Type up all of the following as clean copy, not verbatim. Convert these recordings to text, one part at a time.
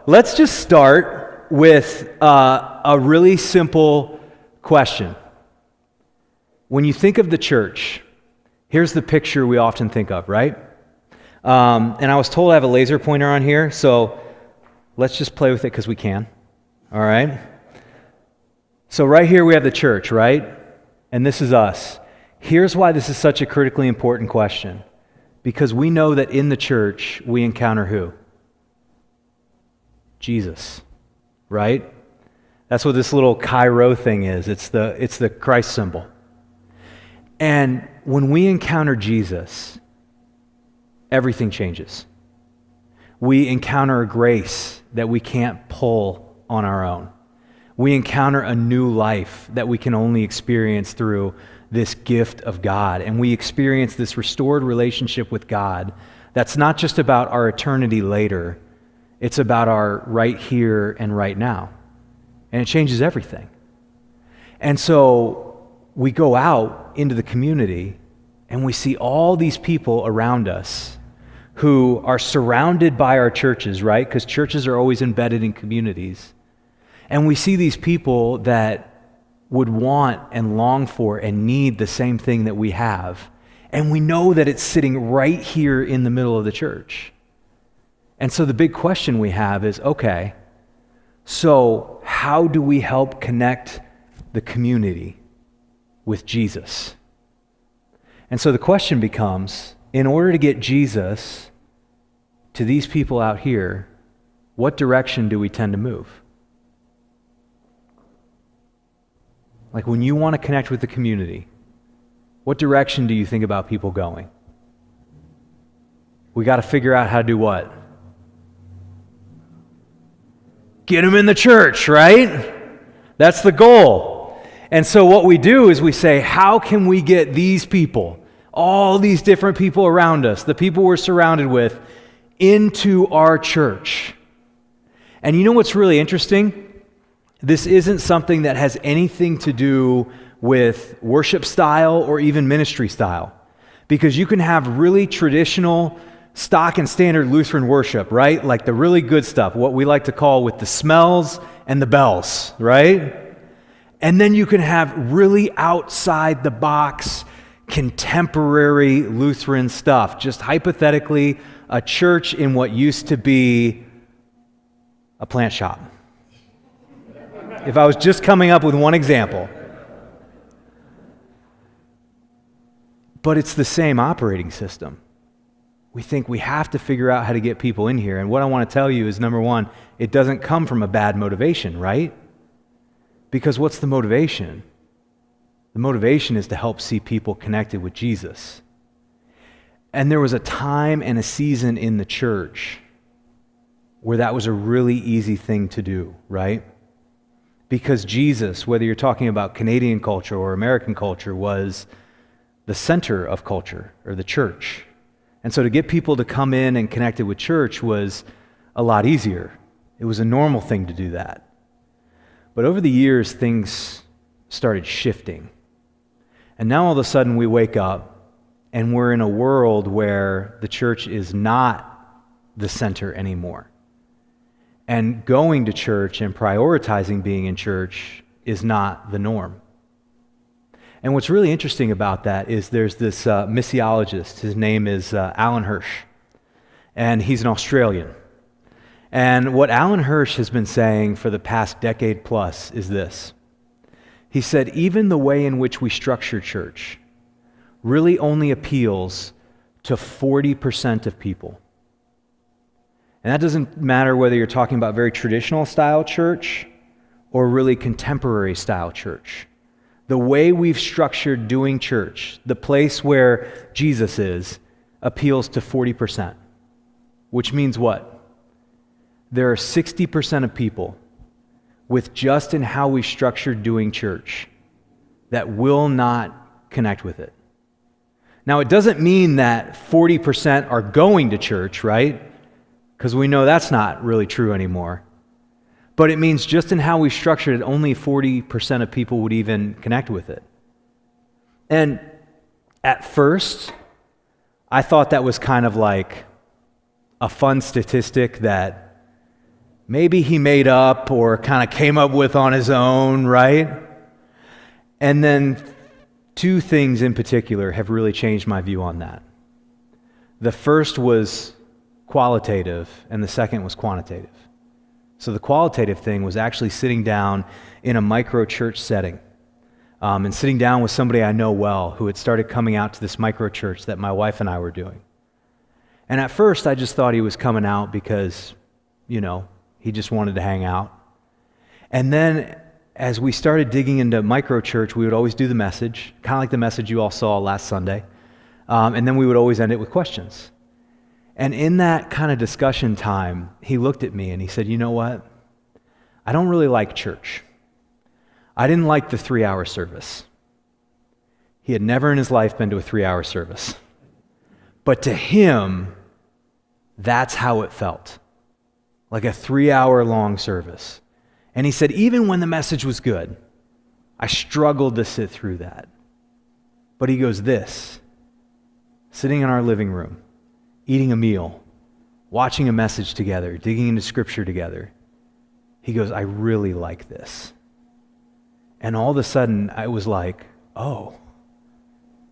let's just start with a really simple question. When you think of the church, here's the picture we often think of, right? And I was told I have a laser pointer on here, so let's just play with it because we can. All right? So right here we have the church, right? And this is us. Here's why this is such a critically important question. Because we know that in the church we encounter who? Jesus, right? That's what this little Chi-Rho thing is. It's the Christ symbol. And when we encounter Jesus, everything changes. We encounter a grace that we can't pull on our own. We encounter a new life that we can only experience through this gift of God. And we experience this restored relationship with God that's not just about our eternity later, it's about our right here and right now. And it changes everything. And so we go out into the community and we see all these people around us who are surrounded by our churches, right? Because churches are always embedded in communities. And we see these people that would want and long for and need the same thing that we have. And we know that it's sitting right here in the middle of the church. And so the big question we have is, okay, so how do we help connect the community with Jesus? And so the question becomes, in order to get Jesus to these people out here, what direction do we tend to move? Like when you want to connect with the community, what direction do you think about people going? We got to figure out how to do what? Get them in the church, right? That's the goal. And so what we do is we say, how can we get these people, all these different people around us, the people we're surrounded with, into our church? And you know what's really interesting? This isn't something that has anything to do with worship style or even ministry style. Because you can have really traditional, stock and standard Lutheran worship, right? Like the really good stuff, what we like to call with the smells and the bells, right? And then you can have really outside the box, contemporary Lutheran stuff. Just hypothetically, a church in what used to be a plant shop. If I was just coming up with one example. But it's the same operating system. We think we have to figure out how to get people in here. And what I want to tell you is, number one, it doesn't come from a bad motivation, right? Because what's the motivation? The motivation is to help see people connected with Jesus. And there was a time and a season in the church where that was a really easy thing to do, right? Because Jesus, whether you're talking about Canadian culture or American culture, was the center of culture, or the church. And so to get people to come in and connect it with church was a lot easier. It was a normal thing to do that. But over the years, things started shifting. And now all of a sudden we wake up and we're in a world where the church is not the center anymore. And going to church and prioritizing being in church is not the norm. And what's really interesting about that is there's this missiologist. His name is Alan Hirsch. And he's an Australian. And what Alan Hirsch has been saying for the past decade plus is this. He said, even the way in which we structure church really only appeals to 40% of people. And that doesn't matter whether you're talking about very traditional style church or really contemporary style church. The way we've structured doing church, the place where Jesus is, appeals to 40%. Which means what? There are 60% of people with just in how we structured doing church that will not connect with it. Now, it doesn't mean that 40% are going to church, right? Because we know that's not really true anymore. But it means just in how we structured it, only 40% of people would even connect with it. And at first, I thought that was kind of like a fun statistic that maybe he made up or kind of came up with on his own, right? And then two things in particular have really changed my view on that. The first was qualitative, and the second was quantitative. So the qualitative thing was actually sitting down in a micro church setting, and sitting down with somebody I know well who had started coming out to this micro church that my wife and I were doing. And at first, I just thought he was coming out because, he just wanted to hang out. And then as we started digging into micro church, we would always do the message, kind of like the message you all saw last Sunday. And then we would always end it with questions. And in that kind of discussion time, he looked at me and he said, you know what? I don't really like church. I didn't like the 3-hour service. He had never in his life been to a 3-hour service. But to him, that's how it felt. Like a 3-hour long service. And he said, even when the message was good, I struggled to sit through that. But he goes, sitting in our living room, eating a meal, watching a message together, digging into scripture together, he goes, I really like this. And all of a sudden, I was like, oh,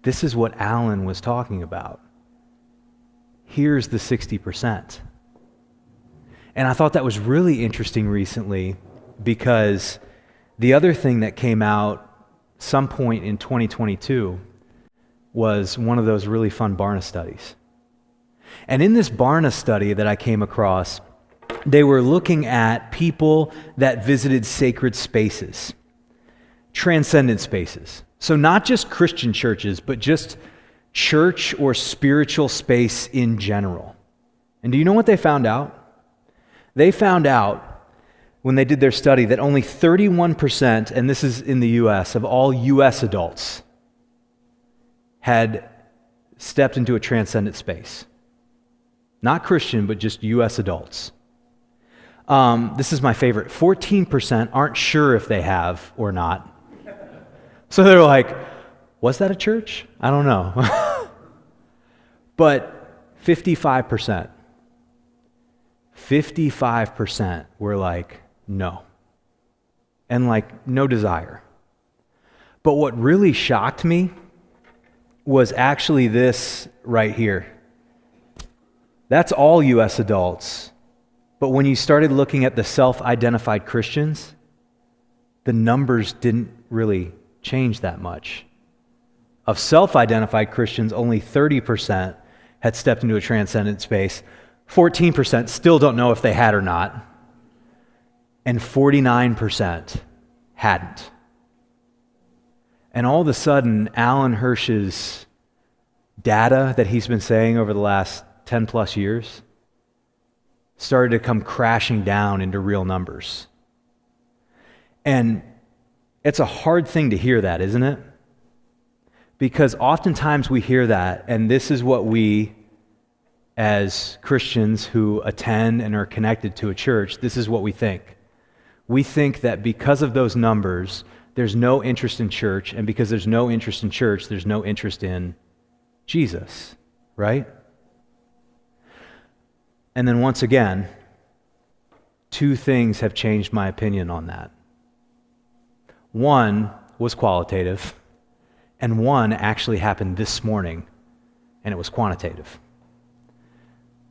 this is what Alan was talking about. Here's the 60%. And I thought that was really interesting recently because the other thing that came out some point in 2022 was one of those really fun Barna studies. And in this Barna study that I came across, they were looking at people that visited sacred spaces, transcendent spaces. So not just Christian churches, but just church or spiritual space in general. And do you know what they found out? They found out when they did their study that only 31%, and this is in the U.S., of all U.S. adults had stepped into a transcendent space. Not Christian, but just U.S. adults. This is my favorite. 14% aren't sure if they have or not. So they're like, was that a church? I don't know. But 55% were like, no. And like, no desire. But what really shocked me was actually this right here. That's all U.S. adults. But when you started looking at the self-identified Christians, the numbers didn't really change that much. Of self-identified Christians, only 30% had stepped into a transcendent space. 14% still don't know if they had or not. And 49% hadn't. And all of a sudden, Alan Hirsch's data that he's been saying over the last 10 plus years started to come crashing down into real numbers. And it's a hard thing to hear that, isn't it? Because oftentimes we hear that, and this is what we, as Christians who attend and are connected to a church, this is what we think. We think that because of those numbers, there's no interest in church, and because there's no interest in church, there's no interest in Jesus, right? And then once again, two things have changed my opinion on that. One was qualitative, and one actually happened this morning, and it was quantitative.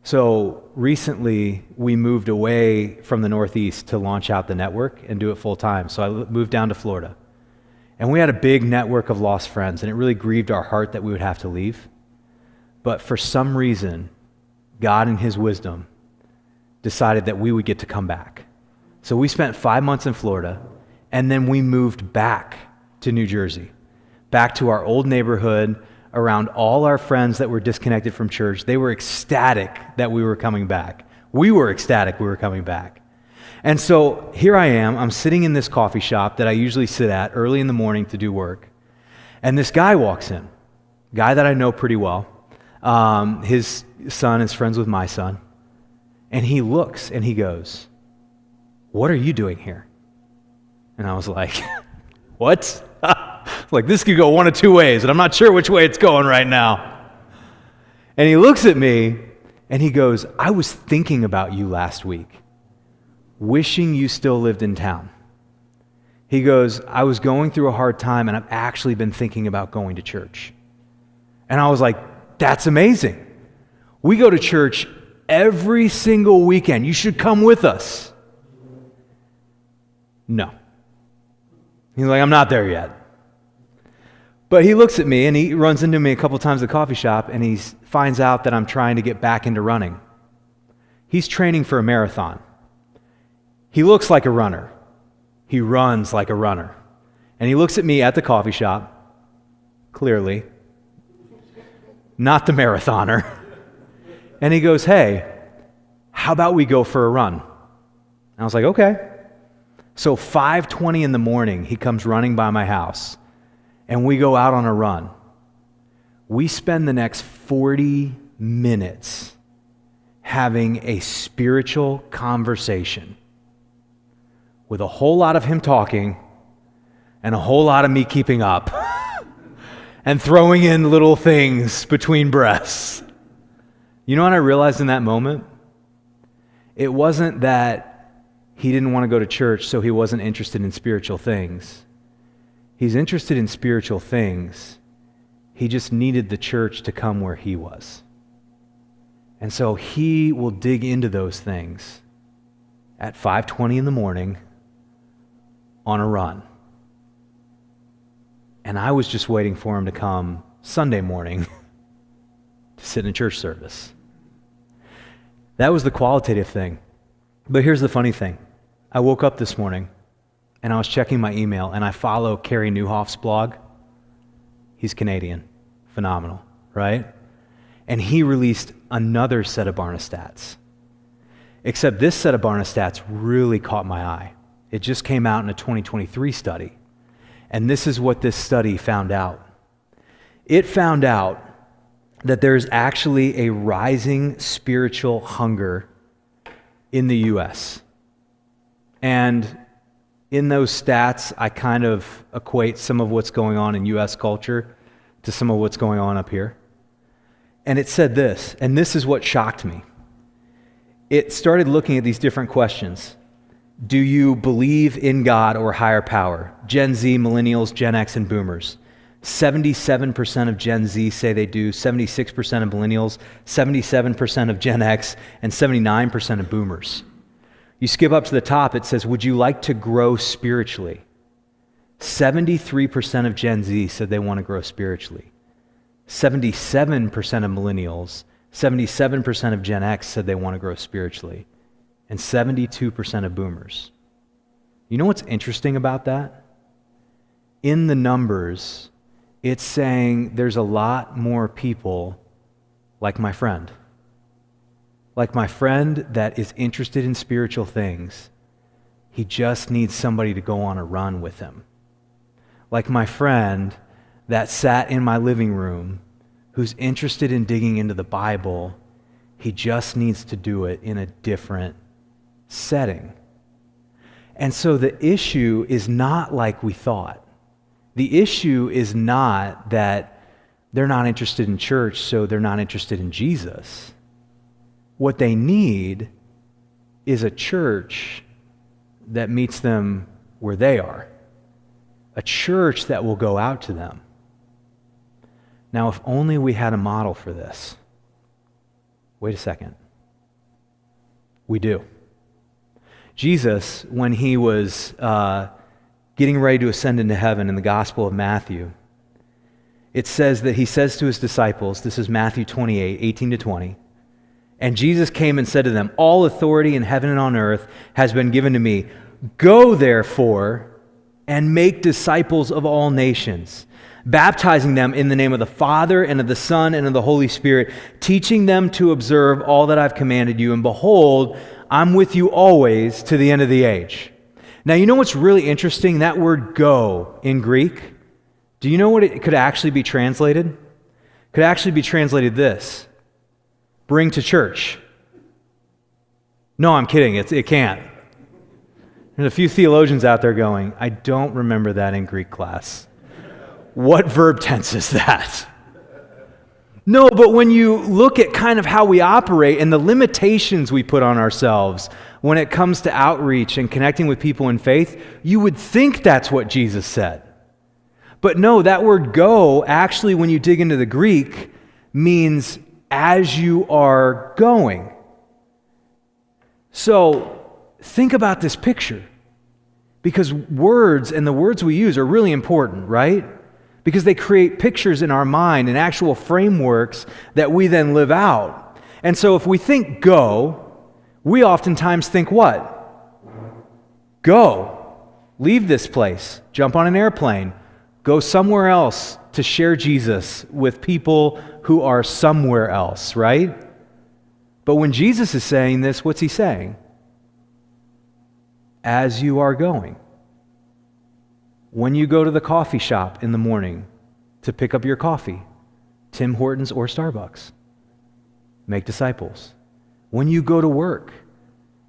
So recently, we moved away from the Northeast to launch out the network and do it full time. So I moved down to Florida. And we had a big network of lost friends, and it really grieved our heart that we would have to leave. But for some reason, God in His wisdom decided that we would get to come back. So we spent 5 months in Florida, and then we moved back to New Jersey, back to our old neighborhood, around all our friends that were disconnected from church. They were ecstatic that we were coming back. We were ecstatic we were coming back. And so here I am, I'm sitting in this coffee shop that I usually sit at early in the morning to do work. And this guy walks in, guy that I know pretty well. His son is friends with my son. And he looks and he goes, "What are you doing here?" And I was like, "What?" Like, this could go one of two ways, and I'm not sure which way it's going right now. And he looks at me, and he goes, "I was thinking about you last week. wishing you still lived in town. He goes, I was going through a hard time and I've actually been thinking about going to church. And I was like, that's amazing. We go to church every single weekend. You should come with us. No. He's like, I'm not there yet. But he looks at me and he runs into me a couple times at the coffee shop and he finds out that I'm trying to get back into running. He's training for a marathon. He looks like a runner. He runs like a runner. And he looks at me at the coffee shop, clearly, not the marathoner. And he goes, hey, how about we go for a run? And I was like, okay. So 5:20 in the morning, he comes running by my house, and we go out on a run. We spend the next 40 minutes having a spiritual conversation with a whole lot of him talking and a whole lot of me keeping up and throwing in little things between breaths. You know what I realized in that moment? It wasn't that he didn't want to go to church, so he wasn't interested in spiritual things. He's interested in spiritual things. He just needed the church to come where he was. And so he will dig into those things at 5:20 in the morning on a run. And I was just waiting for him to come Sunday morning to sit in a church service. That was the qualitative thing. But here's the funny thing. I woke up this morning and I was checking my email and I follow Carey Nieuwhof's blog. He's Canadian. Phenomenal, right? And he released another set of Barna stats. Except this set of Barna stats really caught my eye. It just came out in a 2023 study. And this is what this study found out. It found out that there's actually a rising spiritual hunger in the U.S. And in those stats, I kind of equate some of what's going on in U.S. culture to some of what's going on up here. And it said this, and this is what shocked me. It started looking at these different questions. Do you believe in God or higher power? Gen Z, millennials, Gen X, and boomers. 77% of Gen Z say they do, 76% of millennials, 77% of Gen X, and 79% of boomers. You skip up to the top, it says, would you like to grow spiritually? 73% of Gen Z said they want to grow spiritually. 77% of millennials, 77% of Gen X said they want to grow spiritually. And 72% of boomers. You know what's interesting about that? In the numbers, it's saying there's a lot more people like my friend. Like my friend that is interested in spiritual things. He just needs somebody to go on a run with him. Like my friend that sat in my living room who's interested in digging into the Bible. He just needs to do it in a different setting. And so the issue is not like we thought. The issue is not that they're not interested in church, so they're not interested in Jesus. What they need is a church that meets them where they are. A church that will go out to them. Now, if only we had a model for this. Wait a second. We do. Jesus, when he was getting ready to ascend into heaven in the Gospel of Matthew, it says that he says to his disciples, this is Matthew 28, 18 to 20, and Jesus came and said to them, all authority in heaven and on earth has been given to me. Go, therefore, and make disciples of all nations, baptizing them in the name of the Father and of the Son and of the Holy Spirit, teaching them to observe all that I've commanded you. And behold, I'm with you always to the end of the age. Now, you know what's really interesting? That word go in Greek, do you know what it could actually be translated? It could actually be translated this: bring to church. No, I'm kidding. It can't. There's a few theologians out there going, I don't remember that in Greek class. What verb tense is that? No, but when you look at kind of how we operate and the limitations we put on ourselves when it comes to outreach and connecting with people in faith, you would think that's what Jesus said. But no, that word go, actually, when you dig into the Greek, means as you are going. So think about this picture, because words and the words we use are really important, right? Because they create pictures in our mind and actual frameworks that we then live out. And so if we think go, we oftentimes think what? Go. Leave this place. Jump on an airplane. Go somewhere else to share Jesus with people who are somewhere else, right? But when Jesus is saying this, what's he saying? As you are going. When you go to the coffee shop in the morning to pick up your coffee, Tim Hortons or Starbucks, make disciples. When you go to work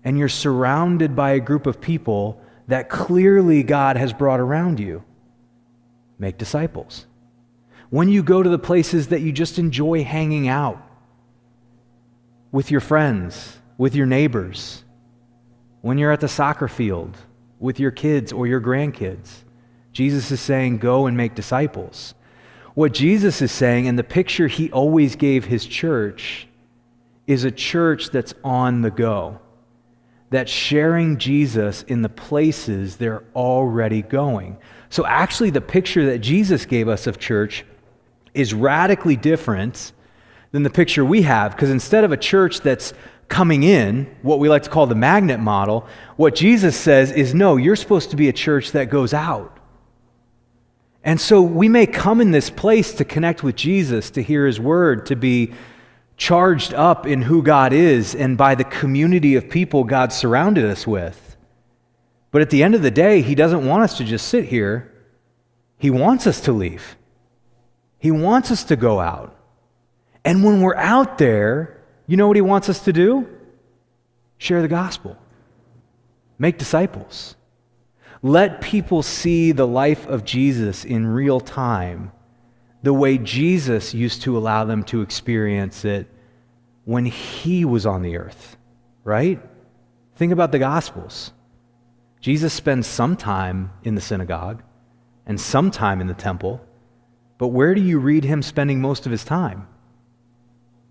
and you're surrounded by a group of people that clearly God has brought around you, make disciples. When you go to the places that you just enjoy hanging out with your friends, with your neighbors, when you're at the soccer field with your kids or your grandkids, Jesus is saying, go and make disciples. What Jesus is saying, and the picture he always gave his church, is a church that's on the go, that's sharing Jesus in the places they're already going. So actually, the picture that Jesus gave us of church is radically different than the picture we have, because instead of a church that's coming in, what we like to call the magnet model, what Jesus says is, no, you're supposed to be a church that goes out. And so we may come in this place to connect with Jesus, to hear his word, to be charged up in who God is and by the community of people God surrounded us with. But at the end of the day, he doesn't want us to just sit here. He wants us to leave. He wants us to go out. And when we're out there, you know what he wants us to do? Share the gospel. Make disciples. Let people see the life of Jesus in real time, the way Jesus used to allow them to experience it when he was on the earth, right? Think about the Gospels. Jesus spends some time in the synagogue and some time in the temple, but where do you read him spending most of his time?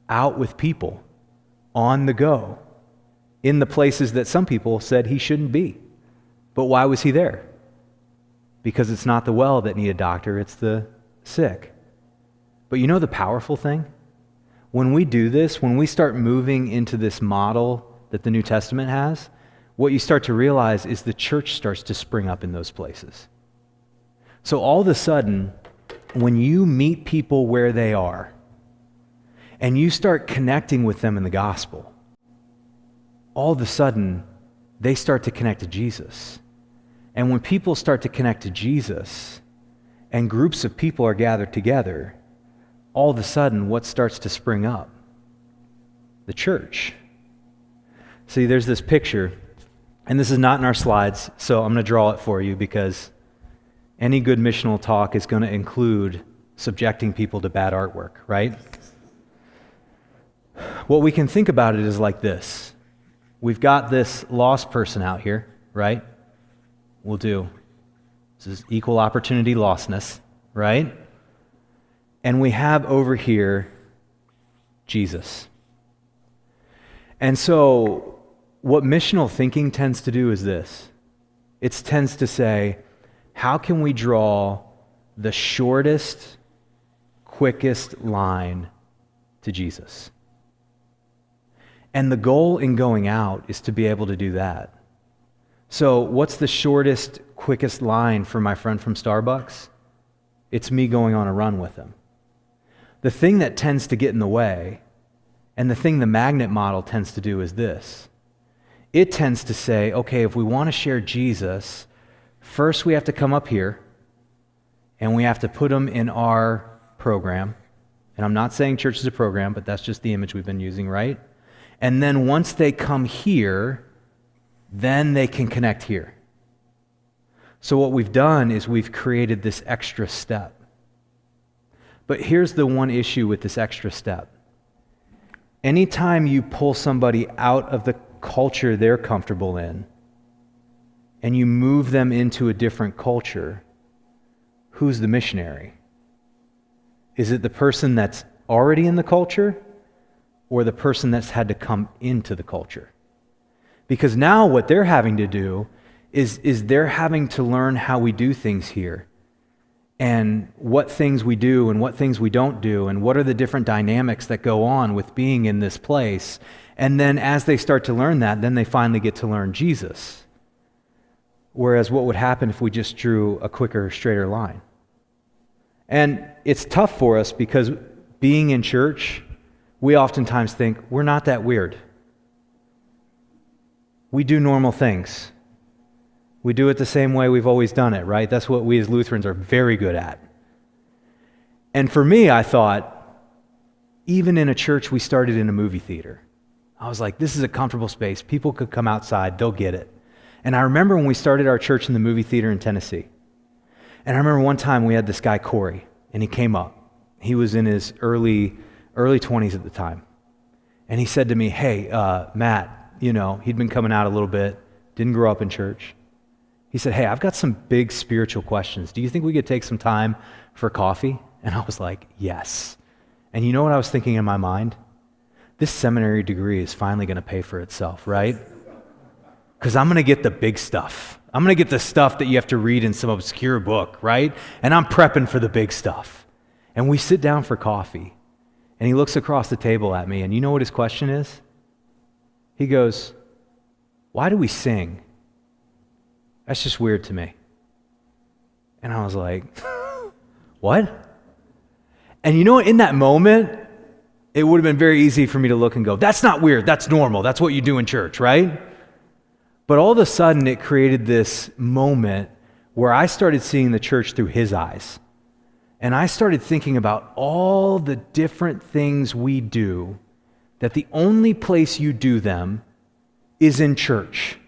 Out with people, on the go, in the places that some people said he shouldn't be. But why was he there? Because it's not the well that need a doctor, it's the sick. But you know the powerful thing? When we do this, when we start moving into this model that the New Testament has, what you start to realize is the church starts to spring up in those places. So all of a sudden, when you meet people where they are, and you start connecting with them in the gospel, all of a sudden, they start to connect to Jesus. And when people start to connect to Jesus, and groups of people are gathered together, all of a sudden, what starts to spring up? The church. See, there's this picture, and this is not in our slides, so I'm going to draw it for you because any good missional talk is going to include subjecting people to bad artwork, right? What we can think about it is like this. We've got this lost person out here, right? We'll do. This is equal opportunity lostness, right? And we have over here Jesus. And so what missional thinking tends to do is this. It tends to say, how can we draw the shortest, quickest line to Jesus? And the goal in going out is to be able to do that. So what's the shortest, quickest line for my friend from Starbucks? It's me going on a run with him. The thing that tends to get in the way, and the thing the magnet model tends to do is this. It tends to say, okay, if we want to share Jesus, first we have to come up here, and we have to put him in our program. And I'm not saying church is a program, but that's just the image we've been using, right? And then once they come here, then they can connect here. So what we've done is we've created this extra step. But here's the one issue with this extra step. Anytime you pull somebody out of the culture they're comfortable in and you move them into a different culture, who's the missionary? Is it the person that's already in the culture or the person that's had to come into the culture? Because now what they're having to do is they're having to learn how we do things here and what things we do and what things we don't do and what are the different dynamics that go on with being in this place. And then as they start to learn that, then they finally get to learn Jesus. Whereas what would happen if we just drew a quicker, straighter line? And it's tough for us because being in church, we oftentimes think we're not that weird. We do normal things. We do it the same way we've always done it, right? That's what we as Lutherans are very good at. And for me, I thought, even in a church we started in a movie theater, I was like, this is a comfortable space. People could come outside, they'll get it. And I remember when we started our church in the movie theater in Tennessee. And I remember one time we had this guy, Corey, and he came up. He was in his early 20s at the time. And he said to me, hey, Matt, he'd been coming out a little bit, didn't grow up in church. He said, hey, I've got some big spiritual questions. Do you think we could take some time for coffee? And I was like, yes. And you know what I was thinking in my mind? This seminary degree is finally going to pay for itself, right? Because I'm going to get the big stuff. I'm going to get the stuff that you have to read in some obscure book, right? And I'm prepping for the big stuff. And we sit down for coffee. And he looks across the table at me, and you know what his question is? He goes, why do we sing? That's just weird to me. And I was like, what? And in that moment, it would have been very easy for me to look and go, that's not weird, that's normal, that's what you do in church, right? But all of a sudden, it created this moment where I started seeing the church through his eyes. And I started thinking about all the different things we do, that the only place you do them is in church,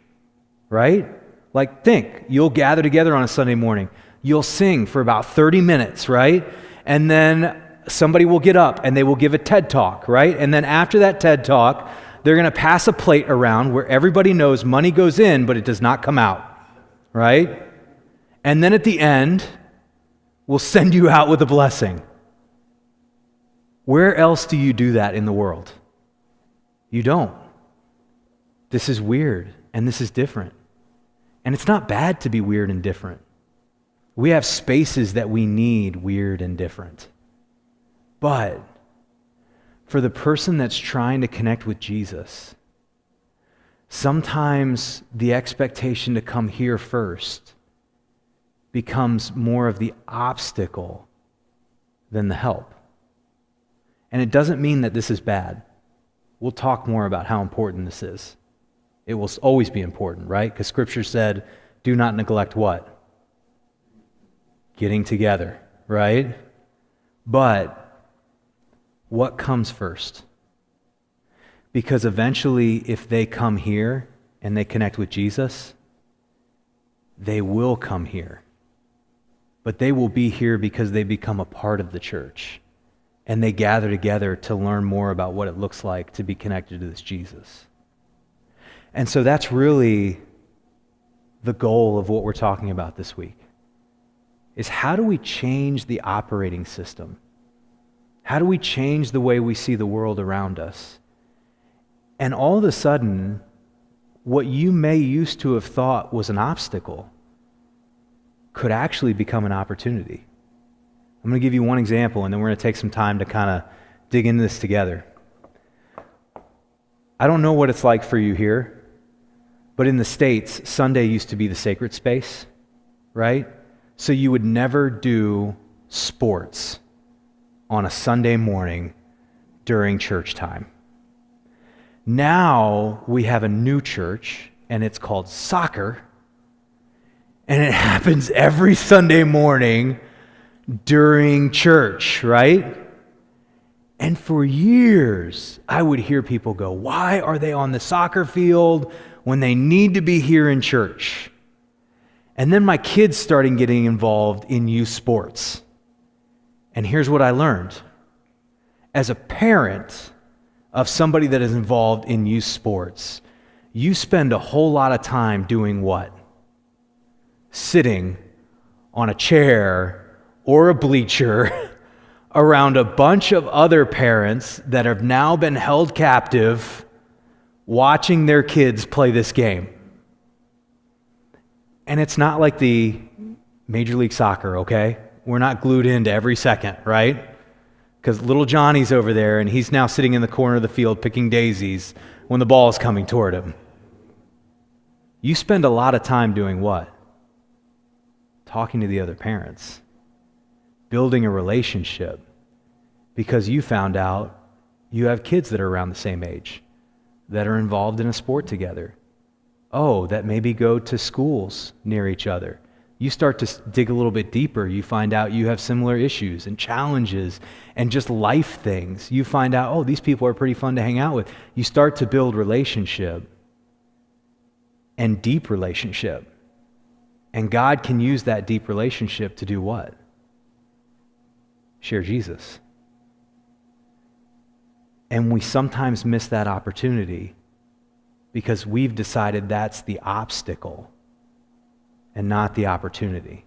right? Like think, you'll gather together on a Sunday morning. You'll sing for about 30 minutes, right? And then somebody will get up and they will give a TED Talk, right? And then after that TED Talk, they're going to pass a plate around where everybody knows money goes in, but it does not come out, right? And then at the end, we'll send you out with a blessing. Where else do you do that in the world? You don't. This is weird, and this is different. And it's not bad to be weird and different. We have spaces that we need weird and different. But for the person that's trying to connect with Jesus, sometimes the expectation to come here first becomes more of the obstacle than the help. And it doesn't mean that this is bad. We'll talk more about how important this is. It will always be important, right? Because Scripture said, do not neglect what? Getting together, right? But what comes first? Because eventually, if they come here and they connect with Jesus, they will come here. But they will be here because they become a part of the church. And they gather together to learn more about what it looks like to be connected to this Jesus. And so that's really the goal of what we're talking about this week, is how do we change the operating system? How do we change the way we see the world around us? And all of a sudden, what you may used to have thought was an obstacle could actually become an opportunity. I'm going to give you one example, and then we're going to take some time to kind of dig into this together. I don't know what it's like for you here, but in the States, Sunday used to be the sacred space, right? So you would never do sports on a Sunday morning during church time. Now we have a new church, and it's called soccer, and it happens every Sunday morning during church, right? And for years, I would hear people go, why are they on the soccer field when they need to be here in church? And then my kids started getting involved in youth sports. And here's what I learned. As a parent of somebody that is involved in youth sports, you spend a whole lot of time doing what? Sitting on a chair or a bleacher around a bunch of other parents that have now been held captive watching their kids play this game. And it's not like the Major League Soccer, okay? We're not glued into every second, right? Because little Johnny's over there and he's now sitting in the corner of the field picking daisies when the ball is coming toward him. You spend a lot of time doing what? Talking to the other parents, building a relationship, because you found out you have kids that are around the same age that are involved in a sport together. Oh, that maybe go to schools near each other. You start to dig a little bit deeper. You find out you have similar issues and challenges and just life things. You find out, oh, these people are pretty fun to hang out with. You start to build relationship and deep relationship. And God can use that deep relationship to do what? Share Jesus. And we sometimes miss that opportunity because we've decided that's the obstacle and not the opportunity.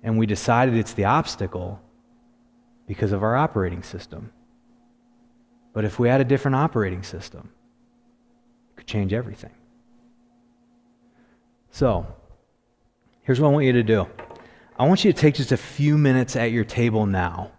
And we decided it's the obstacle because of our operating system. But if we had a different operating system, it could change everything. So, here's what I want you to do. I want you to take just a few minutes at your table now,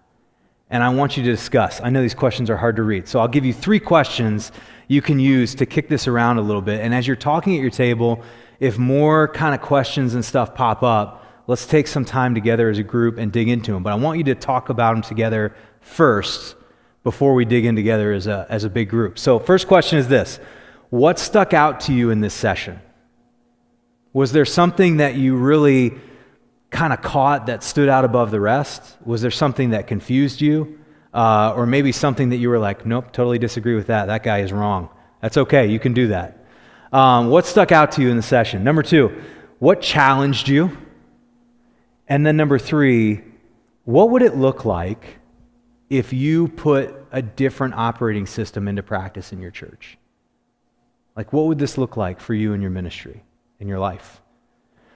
and I want you to discuss. I know these questions are hard to read, so I'll give you 3 questions you can use to kick this around a little bit. And as you're talking at your table, if more kind of questions and stuff pop up, let's take some time together as a group and dig into them. But I want you to talk about them together first before we dig in together as a big group. So first question is this. What stuck out to you in this session? Was there something that you really kind of caught that stood out above the rest? Was there something that confused you? Or maybe something that you were like, nope, totally disagree with that. That guy is wrong. That's okay. You can do that. What stuck out to you in the session? Number 2, what challenged you? And then number 3, what would it look like if you put a different operating system into practice in your church? Like, what would this look like for you in your ministry, in your life?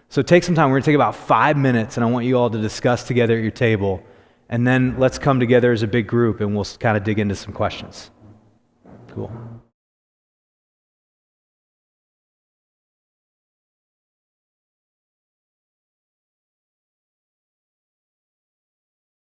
So take some time. We're going to take about 5 minutes, and I want you all to discuss together at your table, and then let's come together as a big group, and we'll kind of dig into some questions. Cool.